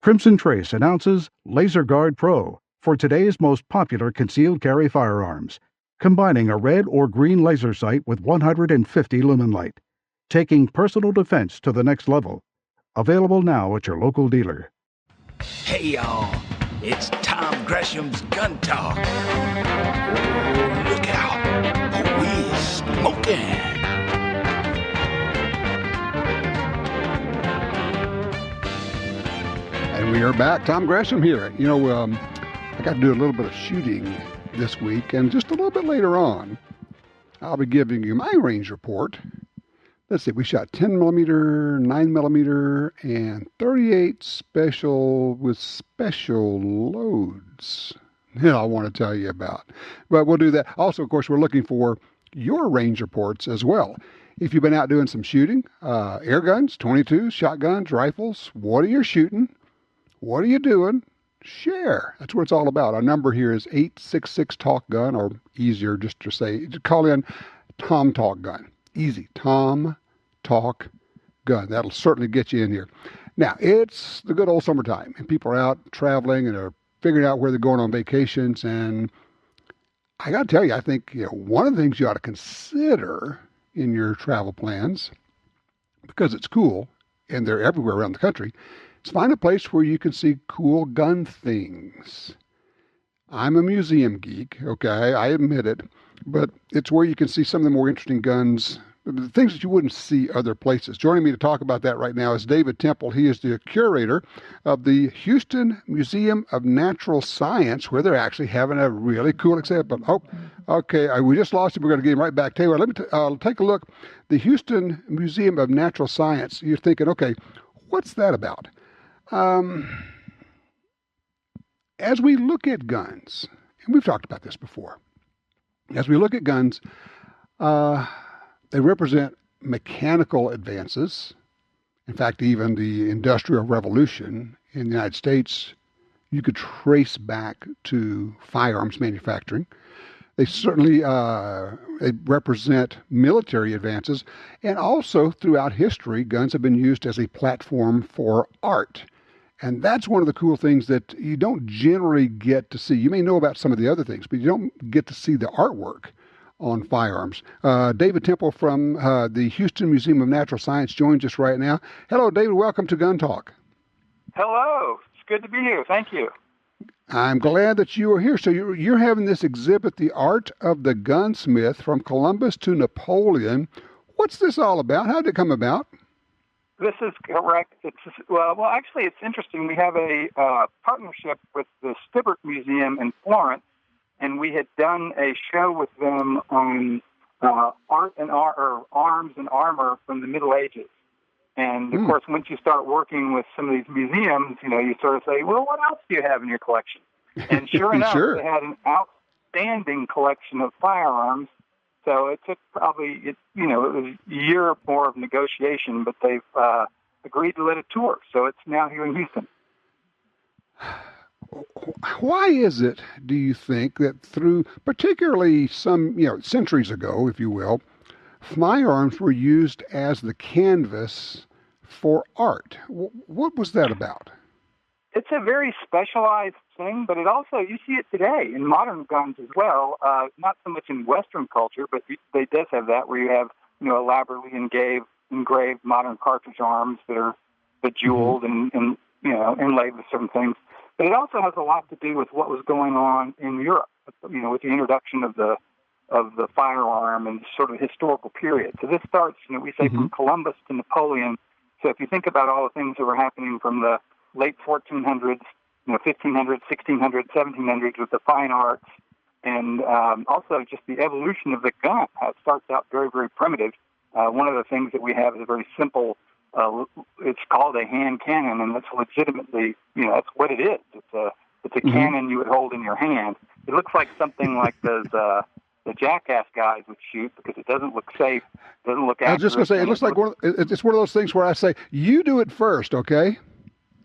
Crimson Trace announces Laser Guard Pro for today's most popular concealed carry firearms, combining a red or green laser sight with 150 lumen light, taking personal defense to the next level. Available now at your local dealer. Hey y'all, it's Tom Gresham's Gun Talk. Oh, look out, we're smoking. And we are back. Tom Gresham here. I got to do a little bit of shooting this week, and just a little bit later on, I'll be giving you my range report. Let's see, we shot 10 millimeter, 9 millimeter, and 38 special with special loads. I want to tell you about. But we'll do that. Also, of course, we're looking for your range reports as well. If you've been out doing some shooting, air guns, 22s, shotguns, rifles, what are you shooting? What are you doing? Share. That's what it's all about. Our number here is 866-TALK-GUN, or easier just to say, call in Tom Talk Gun. Easy. Tom Talk Gun. That'll certainly get you in here. Now, it's the good old summertime, and people are out traveling and are figuring out where they're going on vacations. And I got to tell you, I think one of the things you ought to consider in your travel plans, because it's cool, and they're everywhere around the country, is find a place where you can see cool gun things. I'm a museum geek, okay, I admit it, but it's where you can see some of the more interesting guns, the things that you wouldn't see other places. Joining me to talk about that right now is David Temple. He is the curator of the Houston Museum of Natural Science, where they're actually having a really cool exhibit. Oh, okay, we just lost him. We're going to get him right back. Tell you what, let me take a look. The Houston Museum of Natural Science, you're thinking, okay, what's that about? As we look at guns, and we've talked about this before, as we look at guns, they represent mechanical advances. In fact, even the Industrial Revolution in the United States, you could trace back to firearms manufacturing. They certainly they represent military advances, and also throughout history, guns have been used as a platform for art. And that's one of the cool things that you don't generally get to see. You may know about some of the other things, but you don't get to see the artwork on firearms. David Temple from the Houston Museum of Natural Science joins us right now. Hello, David. Welcome to Gun Talk. Hello. It's good to be here. Thank you. I'm glad that you are here. So you're having this exhibit, The Art of the Gunsmith, from Columbus to Napoleon. What's this all about? How did it come about? This is correct. Actually, it's interesting. We have a partnership with the Stibbert Museum in Florence, and we had done a show with them on art and arms and armor from the Middle Ages. And, of course, once you start working with some of these museums, you sort of say, well, what else do you have in your collection? And sure enough, They had an outstanding collection of firearms. So it took it was a year or more of negotiation, but they've agreed to let it tour. So it's now here in Houston. Why is it, do you think, that through particularly some, centuries ago, if you will, firearms were used as the canvas for art? What was that about? It's a very specialized thing, but you see it today in modern guns as well. Not so much in Western culture, but they does have that where you have, elaborately engraved modern cartridge arms that are bejeweled and inlaid with certain things. But it also has a lot to do with what was going on in Europe, with the introduction of the firearm and sort of historical period. So this starts, we say from Columbus to Napoleon. So if you think about all the things that were happening from the late 1400s, 1500s, 1600s, 1700s with the fine arts, and also just the evolution of the gun. How it starts out very, very primitive. One of the things that we have is a very simple, it's called a hand cannon, and that's legitimately, that's what it is. It's a cannon you would hold in your hand. It looks like something like those the jackass guys would shoot because it doesn't look safe, doesn't look accurate. I was just going to say, it looks like it's one of those things where I say, you do it first, okay?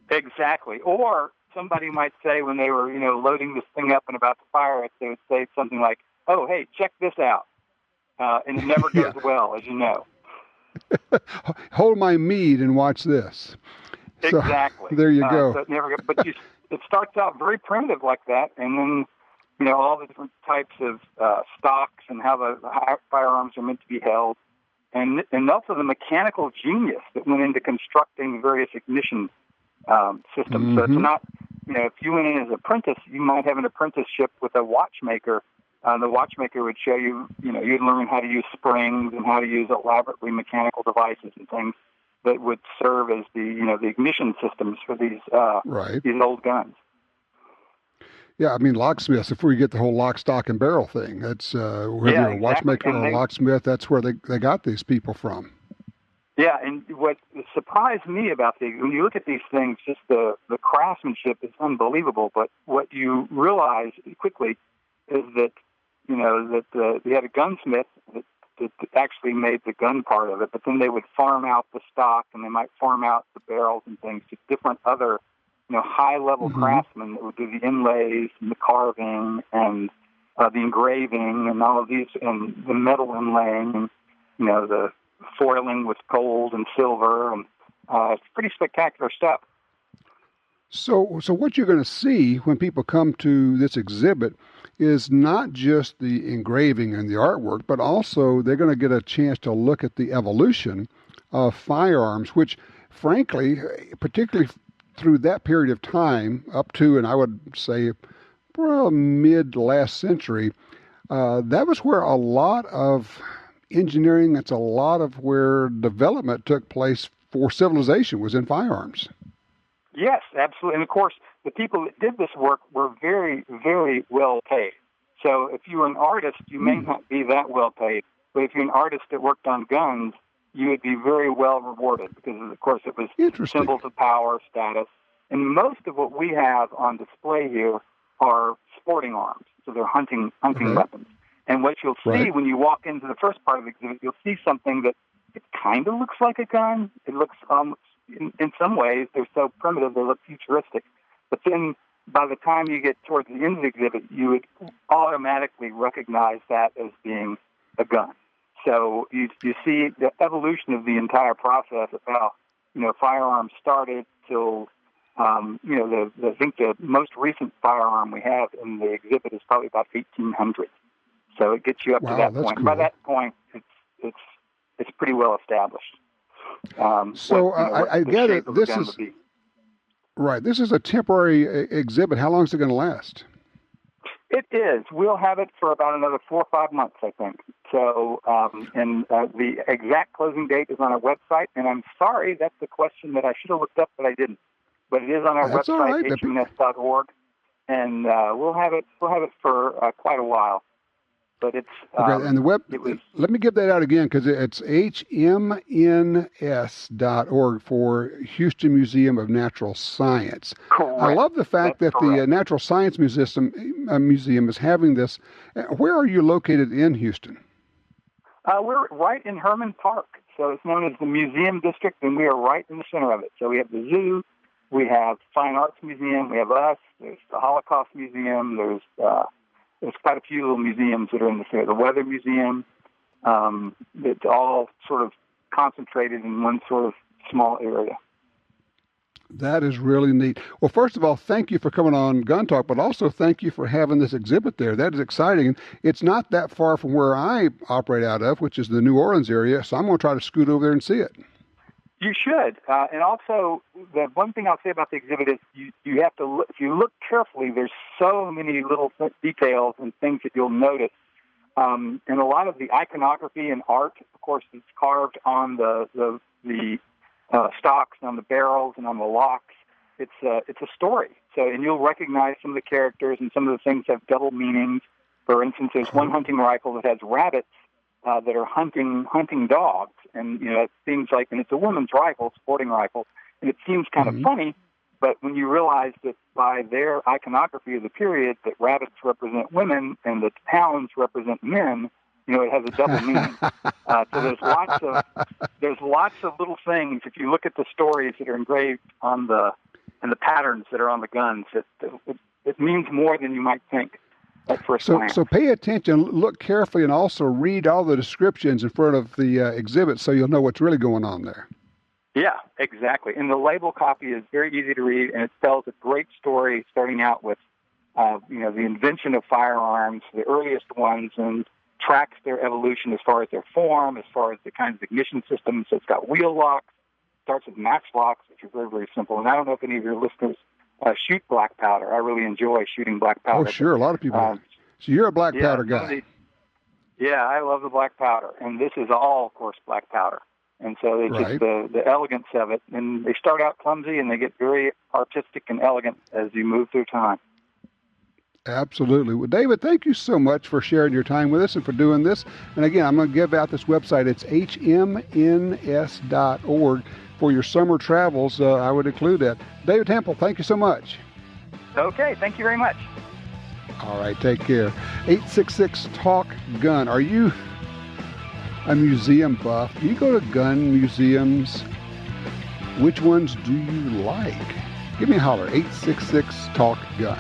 Exactly. Or somebody might say when they were, loading this thing up and about to fire it, they would say something like, oh, hey, check this out. And it never goes well, as you know. Hold my mead and watch this. So, exactly. there you go. So it starts out very primitive like that, and then all the different types of stocks and how the firearms are meant to be held, and also the mechanical genius that went into constructing various ignition systems. So it's not, if you went in as an apprentice, you might have an apprenticeship with a watchmaker. The watchmaker would show you, you'd learn how to use springs and how to use elaborately mechanical devices and things that would serve as the ignition systems for these old guns. Yeah, I mean, locksmiths, if we get the whole lock, stock, and barrel thing, that's whether you're a watchmaker or a locksmith, that's where they got these people from. Yeah, and what surprised me about when you look at these things, just the craftsmanship is unbelievable, but what you realize quickly is that, they had a gunsmith that actually made the gun part of it, but then they would farm out the stock, and they might farm out the barrels and things to different other high-level craftsmen that would do the inlays and the carving and the engraving and all of these, and the metal inlaying, and, the foiling with gold and silver. And it's pretty spectacular stuff. So what you're going to see when people come to this exhibit is not just the engraving and the artwork, but also they're going to get a chance to look at the evolution of firearms, which, frankly, particularly through that period of time, up to, and I would say, mid last century, that was where a lot of engineering, that's a lot of where development took place for civilization, was in firearms. Yes, absolutely. And of course, the people that did this work were very, very well paid. So if you were an artist, you may not be that well paid. But if you're an artist that worked on guns, you would be very well rewarded because, of course, it was symbols of power, status. And most of what we have on display here are sporting arms. So they're hunting weapons. And what you'll see when you walk into the first part of the exhibit, you'll see something that it kind of looks like a gun. It looks, in some ways, they're so primitive, they look futuristic. But then by the time you get towards the end of the exhibit, you would automatically recognize that as being a gun. So you see the evolution of the entire process of how, firearms started till, I think the most recent firearm we have in the exhibit is probably about 1800. So it gets you up to that point. Cool. By that point, it's pretty well established. I get it. This is right. This is a temporary exhibit. How long is it going to last? It is. We'll have it for about another 4 or 5 months, I think. So, the exact closing date is on our website. And I'm sorry, that's the question that I should have looked up, but I didn't. But it is on our website, hms.org, and we'll have it for quite a while. But it's okay, and the web. Let me give that out again because it's hmns.org for Houston Museum of Natural Science. Correct. I love the fact that the Natural Science Museum is having this. Where are you located in Houston? We're right in Herman Park, so it's known as the Museum District, and we are right in the center of it. So we have the zoo, we have Fine Arts Museum, we have us. There's the Holocaust Museum. There's quite a few little museums that are in the center. The Weather Museum, it's all sort of concentrated in one sort of small area. That is really neat. Well, first of all, thank you for coming on Gun Talk, but also thank you for having this exhibit there. That is exciting. It's not that far from where I operate out of, which is the New Orleans area, so I'm going to try to scoot over there and see it. You should. And also, the one thing I'll say about the exhibit is you have to look, if you look carefully, there's so many little details and things that you'll notice. And a lot of the iconography and art, of course, is carved on the stocks, on the barrels, and on the locks. It's a story. So, and you'll recognize some of the characters, and some of the things have double meanings. For instance, there's one hunting rifle that has rabbits that are hunting dogs. And, it seems like, and it's a woman's rifle, sporting rifle, and it seems kind of funny, but when you realize that by their iconography of the period, that rabbits represent women and that hounds represent men, it has a double meaning. So there's lots of little things. If you look at the stories that are engraved on and the patterns that are on the guns, it means more than you might think. So pay attention, look carefully, and also read all the descriptions in front of the exhibit so you'll know what's really going on there. Yeah, exactly. And the label copy is very easy to read, and it tells a great story, starting out with, the invention of firearms, the earliest ones, and tracks their evolution as far as their form, as far as the kinds of ignition systems. So it's got wheel locks, starts with match locks, which are very, very simple. And I don't know if any of your listeners shoot black powder. I really enjoy shooting black powder. Oh, sure. A lot of people. So you're a black powder guy. I love the black powder. And this is all, of course, black powder. And so it's just the elegance of it. And they start out clumsy, and they get very artistic and elegant as you move through time. Absolutely. Well, David, thank you so much for sharing your time with us and for doing this. And again, I'm going to give out this website. It's hmns.org. For your summer travels, I would include that. David Temple, thank you so much. Okay, thank you very much. All right, take care. 866-TALK-GUN. Are you a museum buff? Do you go to gun museums? Which ones do you like? Give me a holler, 866-TALK-GUN.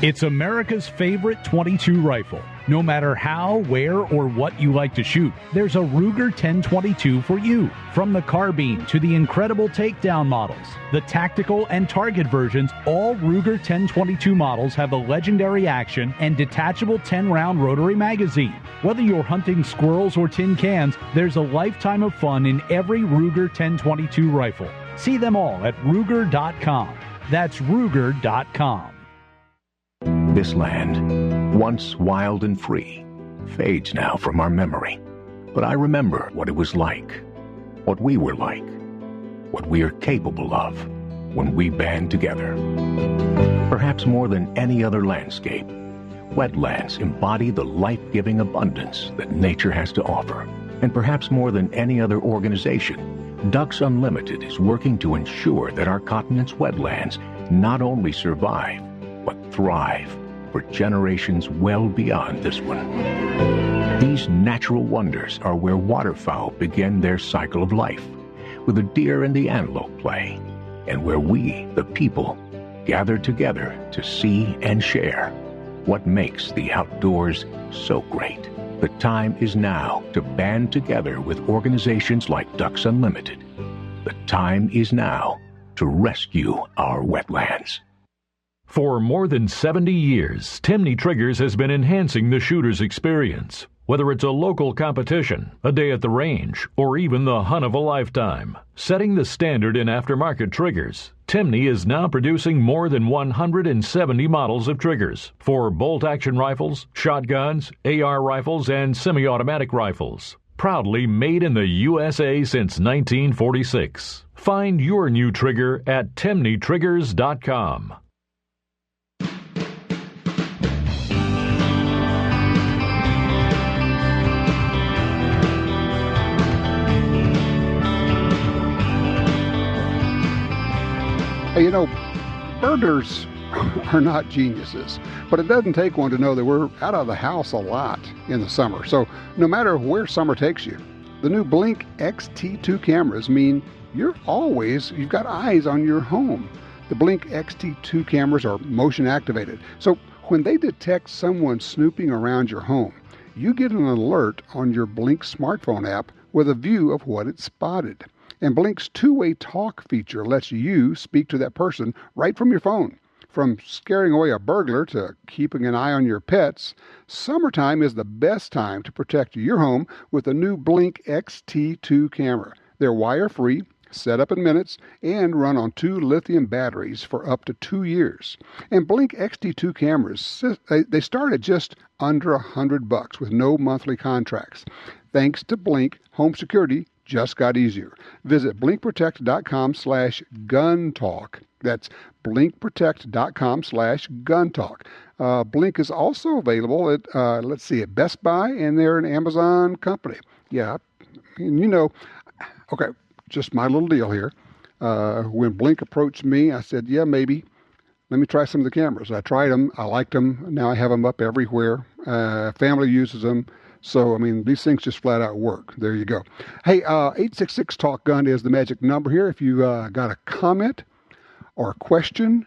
It's America's favorite .22 rifle. No matter how, where, or what you like to shoot, there's a Ruger 1022 for you. From the carbine to the incredible takedown models, the tactical and target versions, all Ruger 1022 models have a legendary action and detachable 10-round rotary magazine. Whether you're hunting squirrels or tin cans, there's a lifetime of fun in every Ruger 1022 rifle. See them all at Ruger.com. That's Ruger.com. This land, once wild and free, fades now from our memory. But I remember what it was like, what we were like, what we are capable of when we band together. Perhaps more than any other landscape, wetlands embody the life-giving abundance that nature has to offer. And perhaps more than any other organization, Ducks Unlimited is working to ensure that our continent's wetlands not only survive, but thrive for generations well beyond this one. These natural wonders are where waterfowl begin their cycle of life, where the deer and the antelope play, and where we, the people, gather together to see and share what makes the outdoors so great. The time is now to band together with organizations like Ducks Unlimited. The time is now to rescue our wetlands. For more than 70 years, Timney Triggers has been enhancing the shooter's experience. Whether it's a local competition, a day at the range, or even the hunt of a lifetime, setting the standard in aftermarket triggers, Timney is now producing more than 170 models of triggers for bolt-action rifles, shotguns, AR rifles, and semi-automatic rifles. Proudly made in the USA since 1946. Find your new trigger at TimneyTriggers.com. Hey, burglars are not geniuses, but it doesn't take one to know that we're out of the house a lot in the summer. So no matter where summer takes you, the new Blink Xt2 cameras mean you've got eyes on your home. The Blink Xt2 cameras are motion activated. So when they detect someone snooping around your home, you get an alert on your Blink smartphone app with a view of what it spotted. And Blink's two-way talk feature lets you speak to that person right from your phone. From scaring away a burglar to keeping an eye on your pets, summertime is the best time to protect your home with the new Blink Xt2 camera. They're wire-free, set up in minutes, and run on 2 lithium batteries for up to 2 years. And Blink Xt2 cameras, they start at just under $100 with no monthly contracts. Thanks to Blink, home security just got easier. Visit blinkprotect.com/guntalk. That's blinkprotect.com/guntalk. Blink is also available at, at Best Buy, and they're an Amazon company. Yeah, and okay, just my little deal here. When Blink approached me, I said, yeah, maybe. Let me try some of the cameras. I tried them. I liked them. Now I have them up everywhere. Family uses them. So, these things just flat out work. There you go. Hey, 866-TALK-GUN is the magic number here. If you got a comment or a question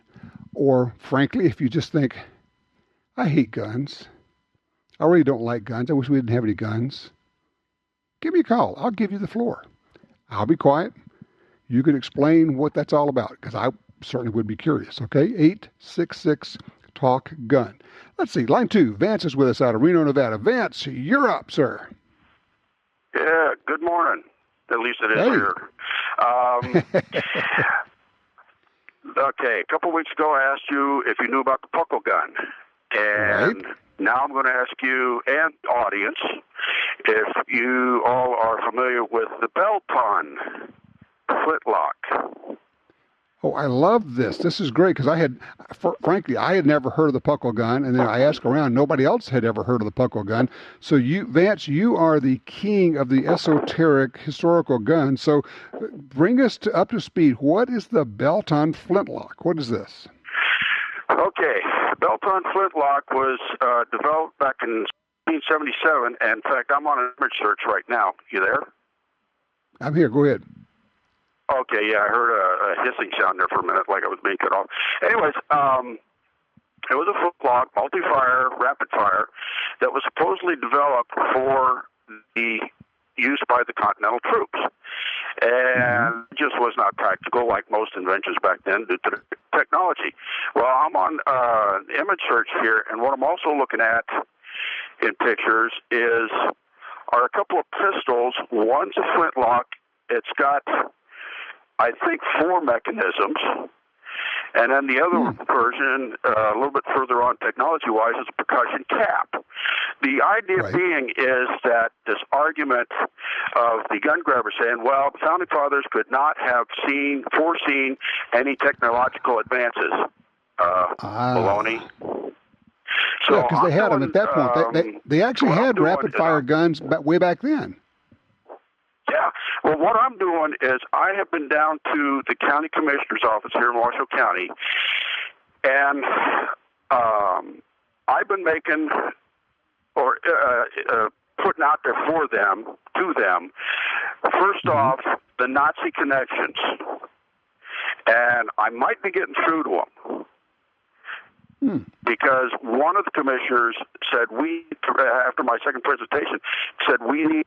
Or, frankly, if you just think, I hate guns. I really don't like guns. I wish we didn't have any guns. Give me a call. I'll give you the floor. I'll be quiet. You can explain what that's all about, because I certainly would be curious, okay? 866-TALK-GUN. Let's see, line 2. Vance is with us out of Reno, Nevada. Vance, you're up, sir. Yeah, good morning. At least it is here. Okay, a couple weeks ago I asked you if you knew about the puckle gun. And now I'm going to ask you and audience if you all are familiar with the Belton Flintlock. Oh, I love this. This is great because frankly, I had never heard of the puckle gun, and then I asked around. Nobody else had ever heard of the puckle gun. So Vance, you are the king of the esoteric historical guns. So bring us up to speed. What is the Belton Flintlock? What is this? Okay, Belton Flintlock was developed back in 1977. And in fact, I'm on an image search right now. You there? I'm here. Go ahead. Okay, yeah, I heard a hissing sound there for a minute, like I was being cut off. Anyways, it was a flintlock, multi-fire, rapid fire, that was supposedly developed for the use by the Continental troops. And it just was not practical, like most inventions back then, due to the technology. Well, I'm on image search here, and what I'm also looking at in pictures are a couple of pistols. One's a flintlock. It's got, I think, 4 mechanisms. And then the other version, a little bit further on technology-wise, is a percussion cap. The idea being is that this argument of the gun grabber saying, well, the Founding Fathers could not have foreseen any technological advances. Baloney. So because they had them at that point. They actually had rapid-fire guns way back then. Yeah. Well, what I'm doing is I have been down to the county commissioner's office here in Washoe County, and I've been making or putting out there to them, first off, the Nazi connections. And I might be getting through to them. Because one of the commissioners said after my second presentation, said we need.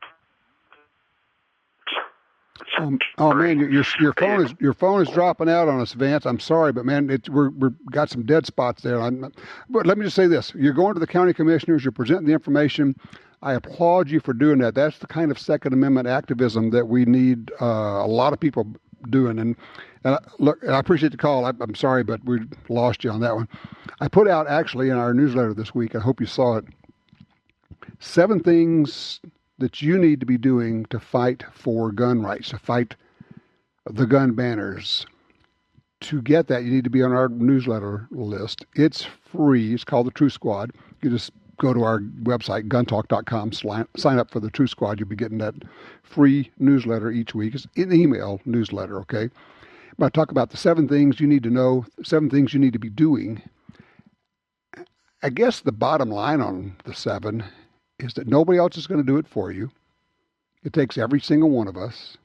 Oh man, your phone is dropping out on us, Vance. I'm sorry, but man, we're got some dead spots there. But let me just say this: you're going to the county commissioners, you're presenting the information. I applaud you for doing that. That's the kind of Second Amendment activism that we need a lot of people doing. And look, I appreciate the call. I'm sorry, but we lost you on that one. I put out actually in our newsletter this week. I hope you saw it. 7 things that you need to be doing to fight for gun rights, to fight the gun banners. To get that, you need to be on our newsletter list. It's free. It's called the True Squad. You just go to our website, guntalk.com, sign up for the True Squad. You'll be getting that free newsletter each week. It's an email newsletter, okay? But I talk about the 7 things you need to know, 7 things you need to be doing. I guess the bottom line on the 7 is that nobody else is going to do it for you. It takes every single one of us.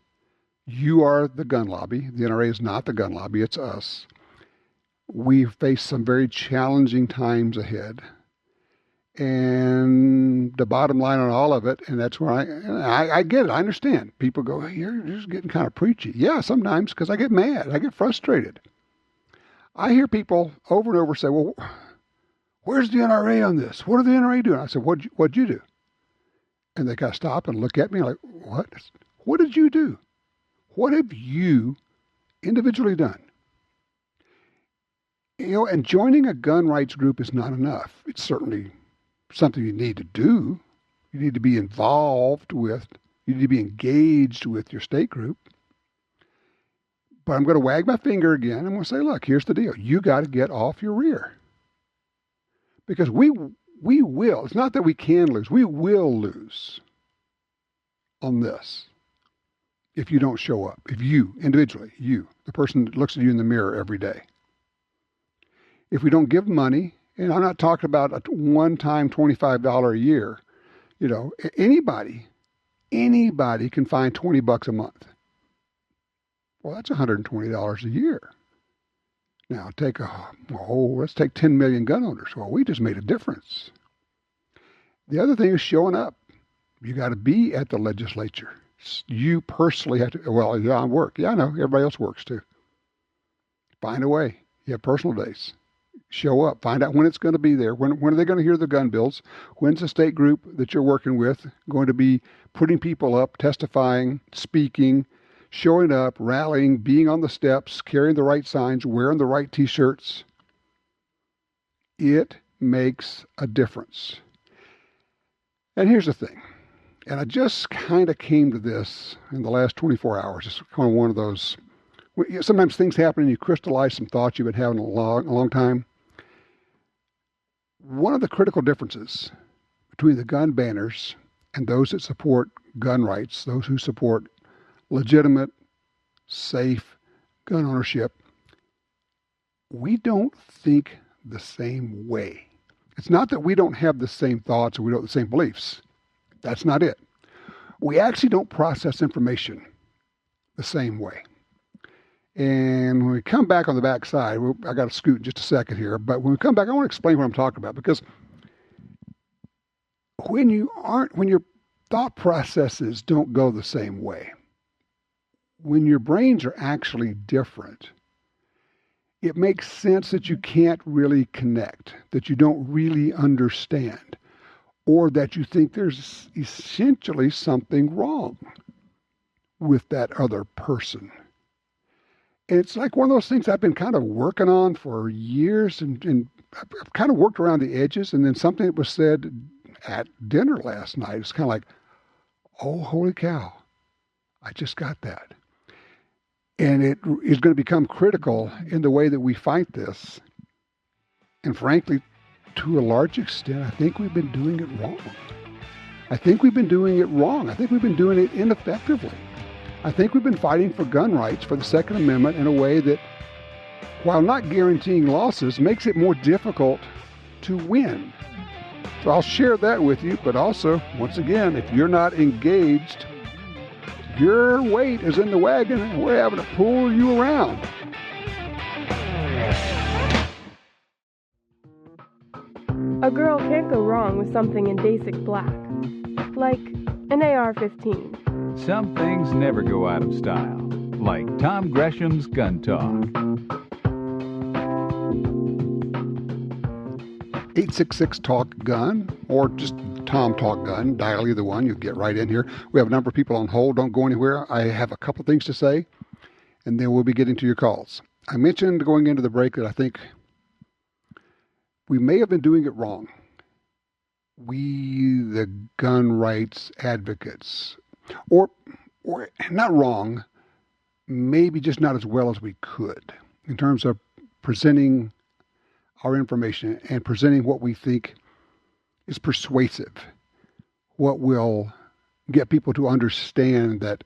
You are the gun lobby. The NRA is not the gun lobby. It's us. We face some very challenging times ahead. And the bottom line on all of it, and that's where I get it. I understand. People go, hey, you're just getting kind of preachy. Yeah, sometimes, because I get mad. I get frustrated. I hear people over and over say, well, where's the NRA on this? What are the NRA doing? I said, what'd you do? And they kind of stop and look at me like, what? What did you do? What have you individually done? You know, and joining a gun rights group is not enough. It's certainly something you need to do. You need to be involved with, you need to be engaged with your state group. But I'm going to wag my finger again. I'm going to say, look, here's the deal. You got to get off your rear. Because we will, it's not that we can lose, we will lose on this if you don't show up. If you, individually, you, the person that looks at you in the mirror every day. If we don't give money, and I'm not talking about a one-time $25 a year, you know, anybody can find $20 a month. Well, that's $120 a year. Now, let's take 10 million gun owners. Well, we just made a difference. The other thing is showing up. You got to be at the legislature. You personally have to, I work. Yeah, I know. Everybody else works too. Find a way. You have personal days. Show up. Find out when it's going to be there. When are they going to hear the gun bills? When's the state group that you're working with going to be putting people up, testifying, speaking, showing up, rallying, being on the steps, carrying the right signs, wearing the right T-shirts? It makes a difference. And here's the thing. And I just kind of came to this in the last 24 hours. It's kind of one of those, sometimes things happen and you crystallize some thoughts you've been having a long time. One of the critical differences between the gun banners and those that support gun rights, those who support legitimate, safe gun ownership, we don't think the same way. It's not that we don't have the same thoughts or we don't have the same beliefs. That's not it. We actually don't process information the same way. And when we come back on the backside, I got to scoot in just a second here, but when we come back, I want to explain what I'm talking about, because when your thought processes don't go the same way, when your brains are actually different, it makes sense that you can't really connect, that you don't really understand, or that you think there's essentially something wrong with that other person. And it's like one of those things I've been kind of working on for years, and I've kind of worked around the edges, and then something that was said at dinner last night, it's kind of like, oh, holy cow, I just got that. And it is going to become critical in the way that we fight this. And frankly, to a large extent, I think we've been doing it wrong. I think we've been doing it ineffectively. I think we've been fighting for gun rights, for the Second Amendment, in a way that, while not guaranteeing losses, makes it more difficult to win. So I'll share that with you, but also, once again, if you're not engaged, your weight is in the wagon and we're having to pull you around. A girl can't go wrong with something in basic black, like an AR-15. Some things never go out of style, like Tom Gresham's Gun Talk. 866-TALK-GUN, or just Tom Talk Gun. Dial either one. You'll get right in here. We have a number of people on hold. Don't go anywhere. I have a couple things to say, and then we'll be getting to your calls. I mentioned going into the break that I think we may have been doing it wrong. We, the gun rights advocates, or not wrong, maybe just not as well as we could in terms of presenting our information and presenting what we think is persuasive, what will get people to understand that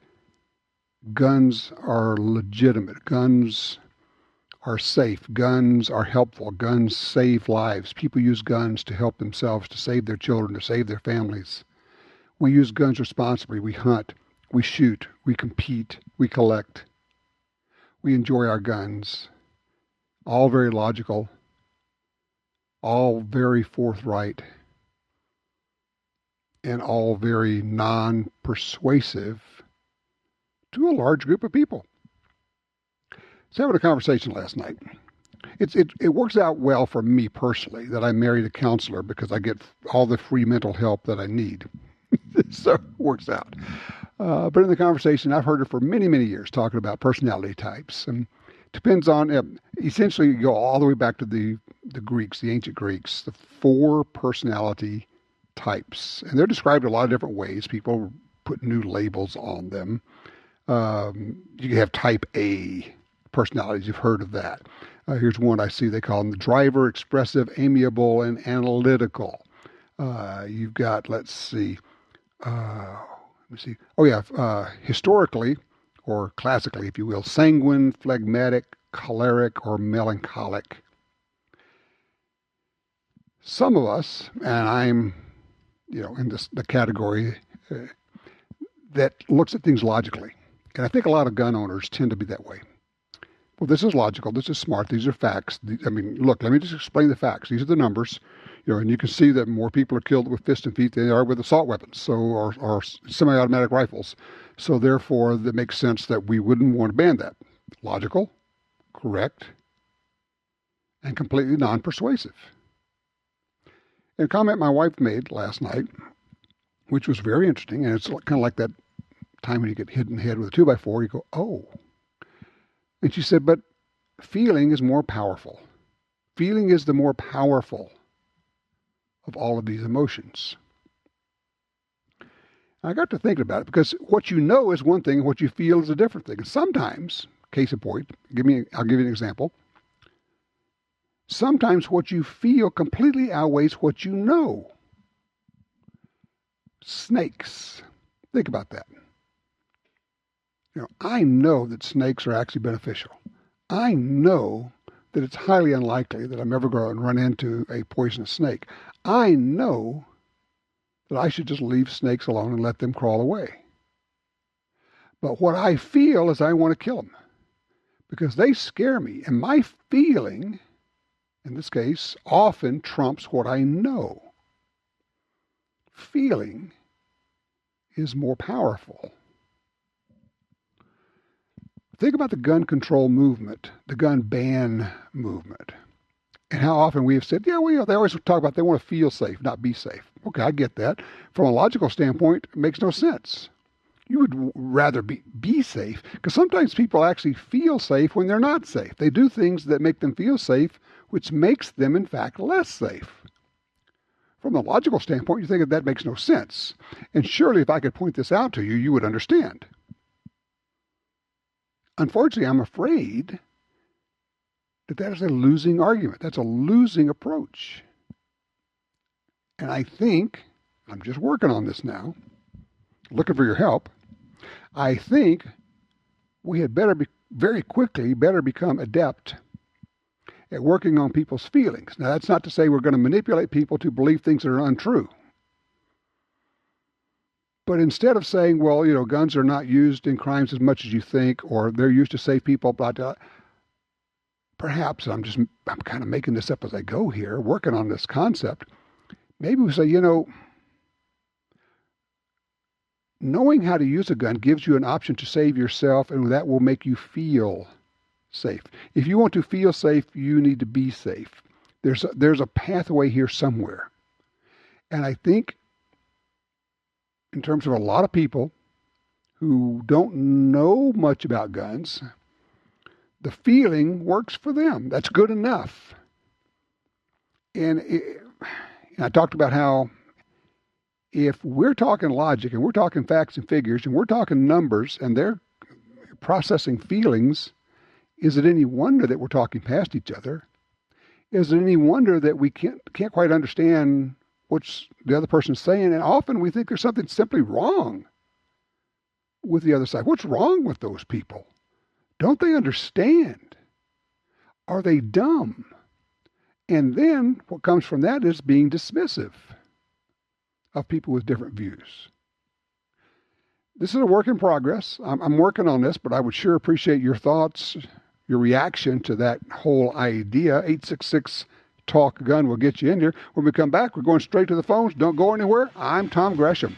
guns are legitimate, guns are safe, guns are helpful, guns save lives. People use guns to help themselves, to save their children, to save their families. We use guns responsibly. We hunt, we shoot, we compete, we collect. We enjoy our guns. All very logical, all very forthright, and all very non-persuasive to a large group of people. I was having a conversation last night. It works out well for me personally that I married a counselor because I get all the free mental help that I need. So it works out. But in the conversation, I've heard her for many, many years talking about personality types. And depends on, essentially, you go all the way back to the Greeks, the ancient Greeks, the 4 personality types. And they're described in a lot of different ways. People put new labels on them. You can have type A personalities. You've heard of that. Here's one I see. They call them the driver, expressive, amiable, and analytical. You've got, let's see. Historically, or classically, if you will, sanguine, phlegmatic, choleric, or melancholic. Some of us, and I'm, in the category that looks at things logically. And I think a lot of gun owners tend to be that way. Well, this is logical. This is smart. These are facts. I mean, look, let me just explain the facts. These are the numbers. And you can see that more people are killed with fists and feet than they are with assault weapons, or semi-automatic rifles. So therefore, that makes sense that we wouldn't want to ban that. Logical, correct, and completely non-persuasive. And a comment my wife made last night, which was very interesting, and it's kind of like that time when you get hit in the head with a 2x4, you go, oh. And she said, but feeling is more powerful. Feeling is the more powerful of all of these emotions. I got to thinking about it, because what you know is one thing and what you feel is a different thing. And sometimes, case in point, I'll give you an example. Sometimes what you feel completely outweighs what you know. Snakes. Think about that. I know that snakes are actually beneficial. I know that it's highly unlikely that I'm ever going to run into a poisonous snake. I know that I should just leave snakes alone and let them crawl away. But what I feel is I want to kill them because they scare me. And my feeling, in this case, often trumps what I know. Feeling is more powerful. Think about the gun control movement, the gun ban movement, and how often we have said, yeah, well, they always talk about they want to feel safe, not be safe. Okay, I get that. From a logical standpoint, it makes no sense. You would rather be safe, because sometimes people actually feel safe when they're not safe. They do things that make them feel safe, which makes them, in fact, less safe. From a logical standpoint, you think that makes no sense. And surely if I could point this out to you, you would understand. Unfortunately, I'm afraid that is a losing argument. That's a losing approach. And I think, I'm just working on this now, looking for your help, I think we had better become adept at working on people's feelings. Now, that's not to say we're going to manipulate people to believe things that are untrue. But instead of saying, well, guns are not used in crimes as much as you think, or they're used to save people, blah, blah, perhaps, I'm kind of making this up as I go here, working on this concept, maybe we say, knowing how to use a gun gives you an option to save yourself, and that will make you feel safe. If you want to feel safe, you need to be safe. There's a pathway here somewhere. And I think in terms of a lot of people who don't know much about guns, the feeling works for them. That's good enough. And I talked about how if we're talking logic and we're talking facts and figures and we're talking numbers and they're processing feelings, is it any wonder that we're talking past each other? Is it any wonder that we can't quite understand what the other person's saying? And often we think there's something simply wrong with the other side. What's wrong with those people? Don't they understand? Are they dumb? And then what comes from that is being dismissive of people with different views. This is a work in progress. I'm working on this, but I would sure appreciate your thoughts, your reaction to that whole idea. 866 Talk Gun will get you in here. When we come back, we're going straight to the phones. Don't go anywhere. I'm Tom Gresham.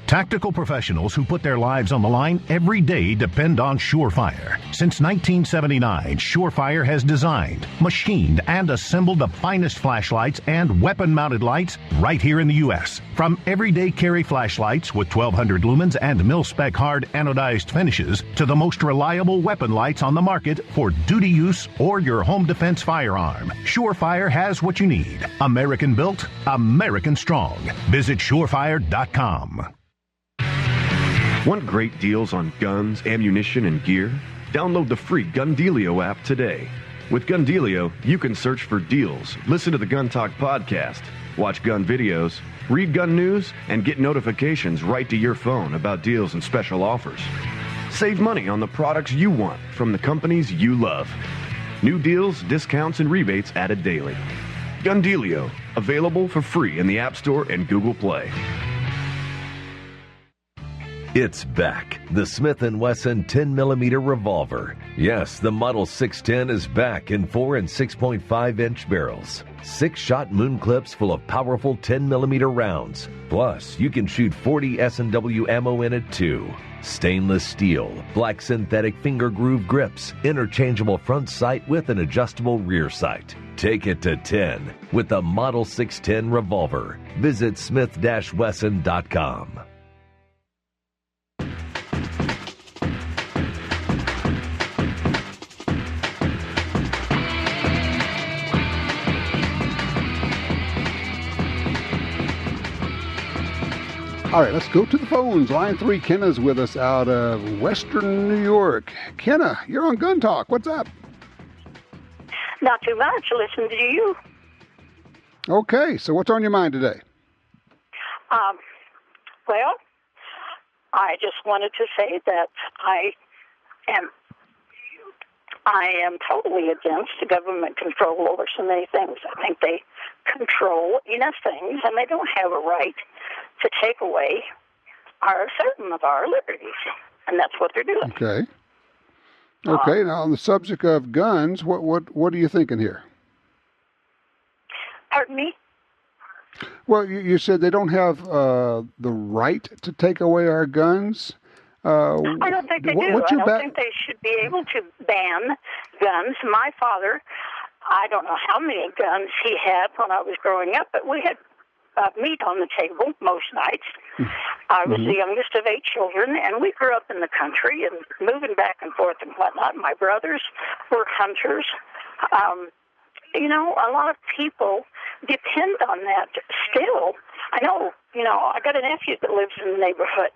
Tactical professionals who put their lives on the line every day depend on Surefire. Since 1979, Surefire has designed, machined, and assembled the finest flashlights and weapon-mounted lights right here in the U.S. From everyday carry flashlights with 1200 lumens and mil-spec hard anodized finishes to the most reliable weapon lights on the market for duty use or your home defense firearm, Surefire has what you need. American built, American strong. Visit surefire.com. Want great deals on guns, ammunition, and gear? Download the free Gundealio app today. With Gundealio, you can search for deals, listen to the Gun Talk podcast, watch gun videos, read gun news, and get notifications right to your phone about deals and special offers. Save money on the products you want from the companies you love. New deals, discounts, and rebates added daily. Gundealio, available for free in the App Store and Google Play. It's back. The Smith & Wesson 10mm revolver. Yes, the Model 610 is back in 4 and 6.5-inch barrels. 6-shot moon clips full of powerful 10mm rounds. Plus, you can shoot 40 S&W ammo in it too. Stainless steel, black synthetic finger groove grips, interchangeable front sight with an adjustable rear sight. Take it to 10 with the Model 610 revolver. Visit smith-wesson.com. All right, let's go to the phones. Line 3, Kenna's with us out of Western New York. Kenna, you're on Gun Talk. What's up? Not too much. Listen to you. Okay, so what's on your mind today? Well, I just wanted to say that I am totally against government control over so many things. I think they control enough things, and they don't have a right to take away certain of our liberties, and that's what they're doing. Okay. Okay. Now, on the subject of guns, what are you thinking here? Pardon me? Well, you said they don't have the right to take away our guns. I don't think they do. I don't think they should be able to ban guns. My father, I don't know how many guns he had when I was growing up, but we had meat on the table most nights. I was the youngest of 8 children, and we grew up in the country and moving back and forth and whatnot. My brothers were hunters. A lot of people depend on that still. I know, I got a nephew that lives in the neighborhood.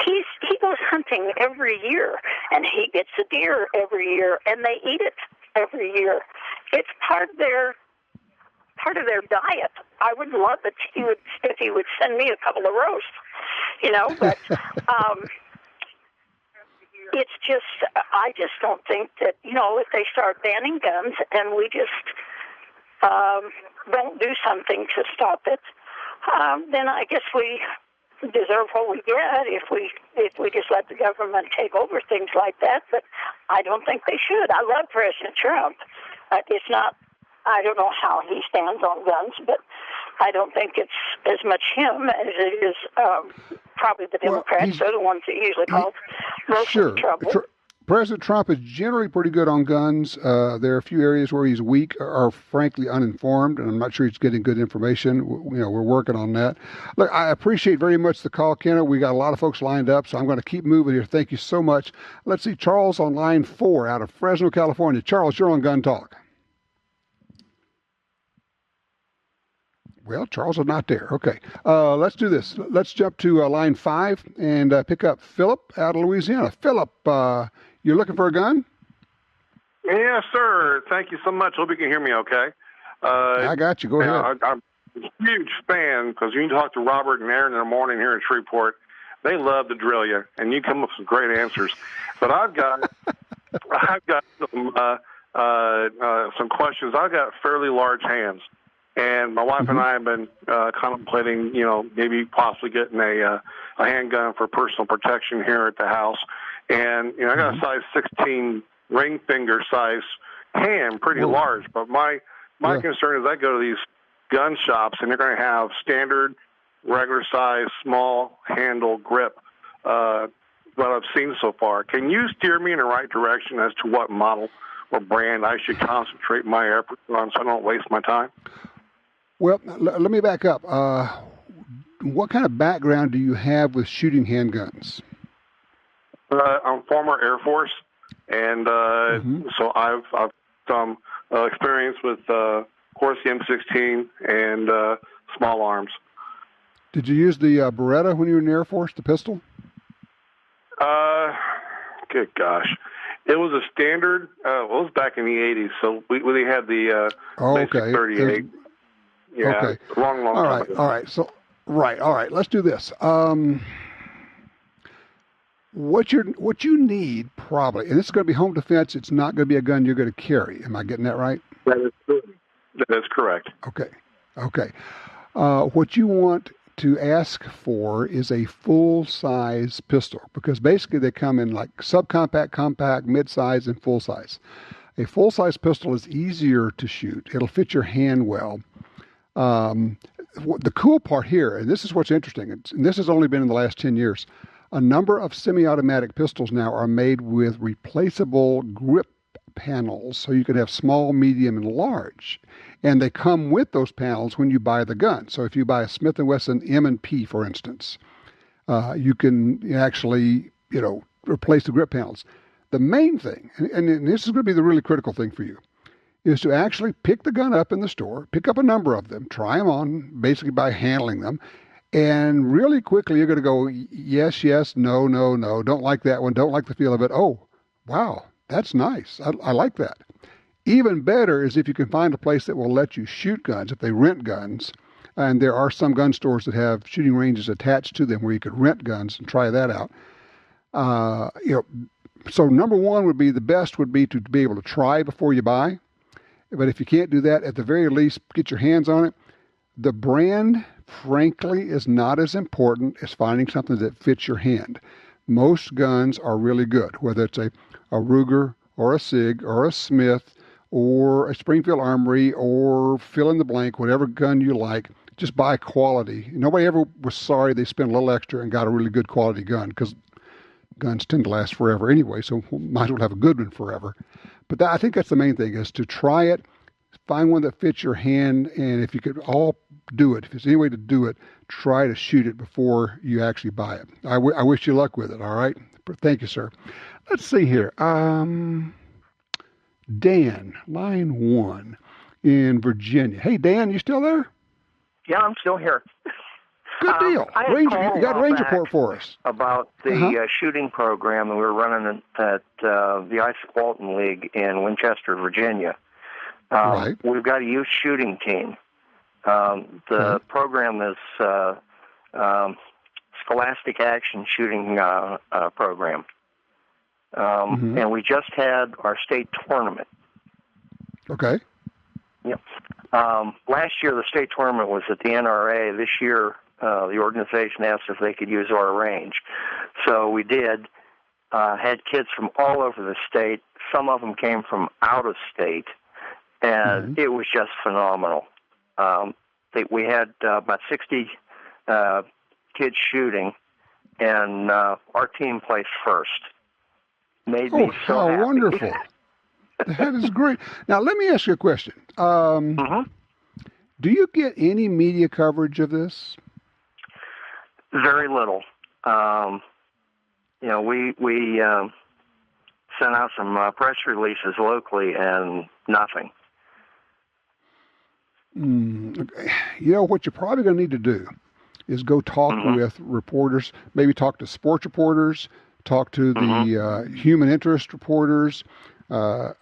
He goes hunting every year, and he gets a deer every year, and they eat it every year. It's part of their diet. I would love it if he would send me a couple of roasts, but it's just, I just don't think that, if they start banning guns and we just don't do something to stop it, then I guess we deserve what we get if we just let the government take over things like that. But I don't think they should. I love President Trump. It's not, I don't know how he stands on guns, but I don't think it's as much him as it is probably the Democrats. They're the ones that usually cause most of the trouble. President Trump is generally pretty good on guns. There are a few areas where he's weak or frankly uninformed, and I'm not sure he's getting good information. We're working on that. Look, I appreciate very much the call, Kenna. We got a lot of folks lined up, so I'm going to keep moving here. Thank you so much. Let's see, Charles on line 4 out of Fresno, California. Charles, you're on Gun Talk. Well, Charles is not there. Okay. Let's do this. Let's jump to line 5 and pick up Philip out of Louisiana. Philip, you're looking for a gun? Yes, sir. Thank you so much. Hope you can hear me okay. I got you. Go ahead. I'm a huge fan because you can talk to Robert and Aaron in the morning here in Shreveport. They love to drill you, and you come up with some great answers. But I've got some questions. I've got fairly large hands. And my wife and I have been contemplating, maybe possibly getting a handgun for personal protection here at the house. And, I got a size 16 ring finger size hand, pretty large. But my concern is I go to these gun shops, and they're going to have standard, regular size, small handle grip, what I've seen so far. Can you steer me in the right direction as to what model or brand I should concentrate my efforts on so I don't waste my time? Well, let me back up. What kind of background do you have with shooting handguns? I'm former Air Force, and so I've some experience with, of course, the M16 and small arms. Did you use the Beretta when you were in the Air Force, the pistol? Good gosh. It was a standard, it was back in the 80s, so we had the basic 38. Yeah, okay. Long time ago. All right. Let's do this. What you need probably, and this is going to be home defense. It's not going to be a gun you're going to carry. Am I getting that right? That is true. That's correct. Okay. What you want to ask for is a full-size pistol, because basically they come in like subcompact, compact, mid-size, and full-size. A full-size pistol is easier to shoot. It'll fit your hand well. The cool part here, and this is what's interesting, and this has only been in the last 10 years, a number of semi-automatic pistols now are made with replaceable grip panels, so you can have small, medium, and large. And they come with those panels when you buy the gun. So if you buy a Smith & Wesson M&P, for instance, you can actually, replace the grip panels. The main thing, and this is going to be the really critical thing for you, is to actually pick the gun up in the store, pick up a number of them, try them on basically by handling them, and really quickly you're going to go, yes, yes, no, no, no, don't like that one, don't like the feel of it. Oh, wow, that's nice. I like that. Even better is if you can find a place that will let you shoot guns, if they rent guns. And there are some gun stores that have shooting ranges attached to them where you could rent guns and try that out. So number one would be, the best would be to be able to try before you buy. But if you can't do that, at the very least, get your hands on it. The brand, frankly, is not as important as finding something that fits your hand. Most guns are really good, whether it's a Ruger or a SIG or a Smith or a Springfield Armory or fill in the blank, whatever gun you like. Just buy quality. Nobody ever was sorry they spent a little extra and got a really good quality gun, because guns tend to last forever anyway, so might as well have a good one forever. But I think that's the main thing, is to try it, find one that fits your hand, and if you could all do it, if there's any way to do it, try to shoot it before you actually buy it. I wish you luck with it, all right? Thank you, sir. Let's see here. Dan, line 1 in Virginia. Hey, Dan, you still there? Yeah, I'm still here. Good deal. You got a range report for us. About the shooting program that we were running at the Isaac Walton League in Winchester, Virginia. Right. We've got a youth shooting team. The program is Scholastic Action Shooting Program. And we just had our state tournament. Okay. Yep. Last year, the state tournament was at the NRA. This year, the organization asked if they could use our range. So we did. Had kids from all over the state. Some of them came from out of state. And it was just phenomenal. We had about 60 kids shooting, and our team placed first. Made me so happy. Wonderful. That is great. Now, let me ask you a question. Do you get any media coverage of this? Very little. We sent out some press releases locally, and nothing. What you're probably going to need to do is go talk with reporters, maybe talk to sports reporters, talk to the human interest reporters, and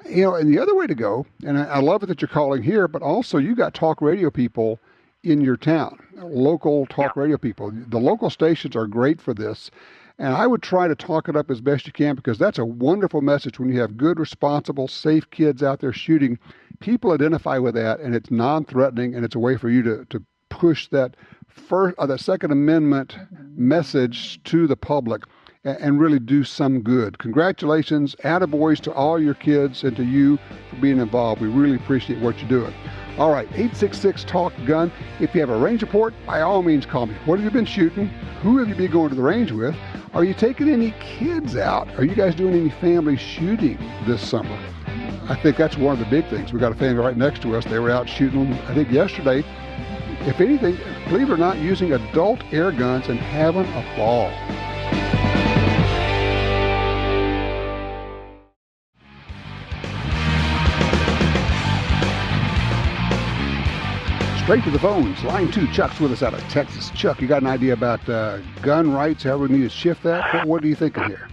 the other way to go, and I love it that you're calling here, but also you got talk radio people in your town, local talk radio people. The local stations are great for this, and I would try to talk it up as best you can, because that's a wonderful message when you have good, responsible, safe kids out there shooting. People identify with that, and it's non-threatening, and it's a way for you to push that Second Amendment message to the public and really do some good. Congratulations, attaboys to all your kids and to you for being involved. We really appreciate what you're doing. All right, 866-TALK-GUN. If you have a range report, by all means call me. What have you been shooting? Who have you been going to the range with? Are you taking any kids out? Are you guys doing any family shooting this summer? I think that's one of the big things. We got a family right next to us. They were out shooting, I think, yesterday. If anything, believe it or not, using adult air guns and having a ball. Straight to the phones. Line 2, Chuck's with us out of Texas. Chuck, you got an idea about gun rights, how we need to shift that? What are you thinking here?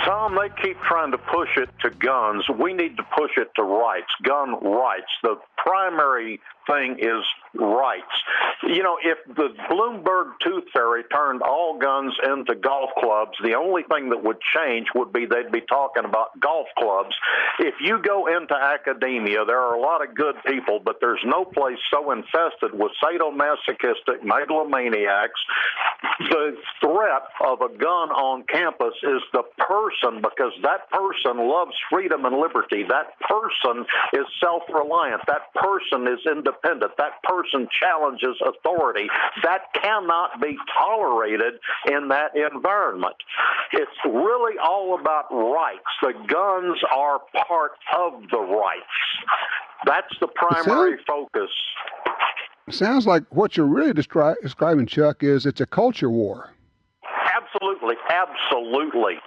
Tom, they keep trying to push it to guns. We need to push it to rights, gun rights. The primary thing is rights. You know, if the Bloomberg Tooth Fairy turned all guns into golf clubs, the only thing that would change would be they'd be talking about golf clubs. If you go into academia, there are a lot of good people, but there's no place so infested with sadomasochistic megalomaniacs. The threat of a gun on campus is the person, because that person loves freedom and liberty. That person is self-reliant. That person is independent. That person challenges authority. That cannot be tolerated in that environment. It's really all about rights. The guns are part of the rights. That's the primary focus. Sounds like what you're really describing, Chuck, is it's a culture war. Absolutely, absolutely.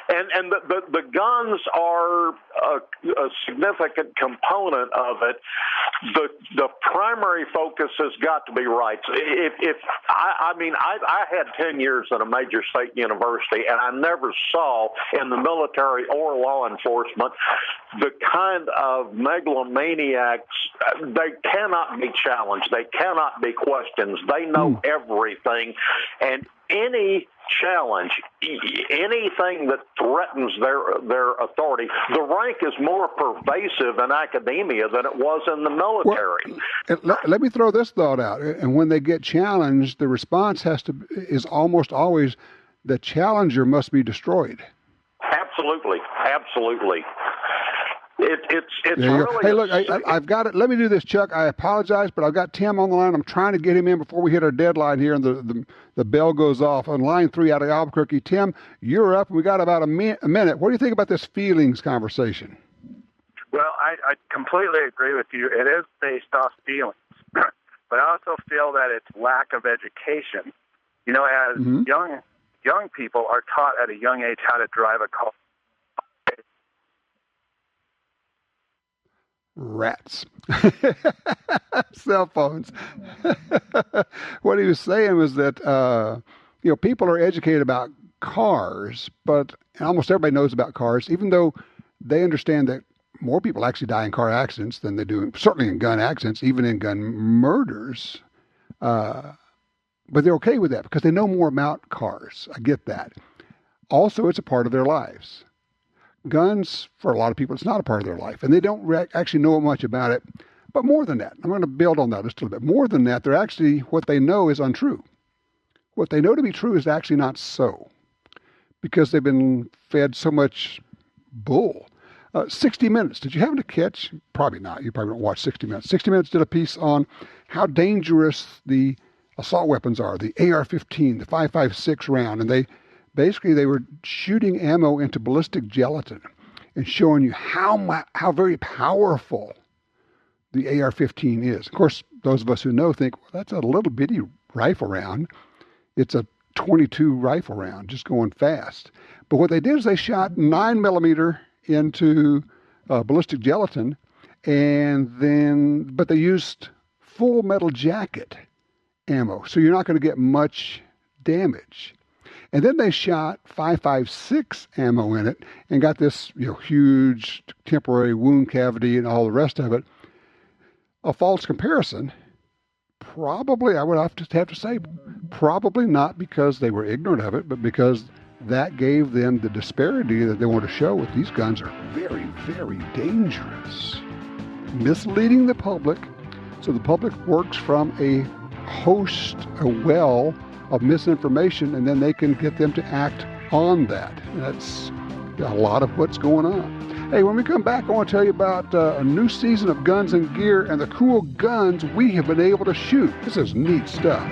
And the guns are a significant component of it. The primary focus has got to be rights. I had 10 years at a major state university, and I never saw in the military or law enforcement the kind of megalomaniacs. They cannot be challenged. They cannot be questioned. They know everything, and any challenge, anything that threatens their authority. The rank is more pervasive in academia than it was in the military. Well, let me throw this thought out. And when they get challenged, the response is almost always the challenger must be destroyed. Absolutely, absolutely. It's really. Hey, look, I've got it. Let me do this, Chuck. I apologize, but I've got Tim on the line. I'm trying to get him in before we hit our deadline here, and the bell goes off on line 3 out of Albuquerque. Tim, you're up. We got about a minute. What do you think about this feelings conversation? Well, I completely agree with you. It is based off feelings, but I also feel that it's lack of education. You know, as young people are taught at a young age how to drive a car. Rats. Cell phones. What he was saying was that, people are educated about cars, but almost everybody knows about cars, even though they understand that more people actually die in car accidents than they do, certainly in gun accidents, even in gun murders. But they're okay with that because they know more about cars. I get that. Also, it's a part of their lives. Guns, for a lot of people, it's not a part of their life, and they don't actually know much about it. But more than that, I'm going to build on that just a little bit. More than that, they're actually, what they know is untrue. What they know to be true is actually not so, because they've been fed so much bull. 60 Minutes, did you happen to catch? Probably not. You probably don't watch 60 Minutes. 60 Minutes did a piece on how dangerous the assault weapons are, the AR-15, the 5.56 round, and they were shooting ammo into ballistic gelatin and showing you how very powerful the AR-15 is. Of course, those of us who know think, well, that's a little bitty rifle round. It's a .22 rifle round, just going fast. But what they did is they shot 9mm into ballistic gelatin, but they used full metal jacket ammo, so you're not going to get much damage. And then they shot 5.56 ammo in it and got this huge temporary wound cavity and all the rest of it. A false comparison. Probably, I would have to say, probably not because they were ignorant of it, but because that gave them the disparity that they want to show with these guns are very, very dangerous. Misleading the public, so the public works from a well of misinformation, and then they can get them to act on that. That's a lot of what's going on. Hey, when we come back, I want to tell you about a new season of Guns and Gear and the cool guns we have been able to shoot. This is neat stuff.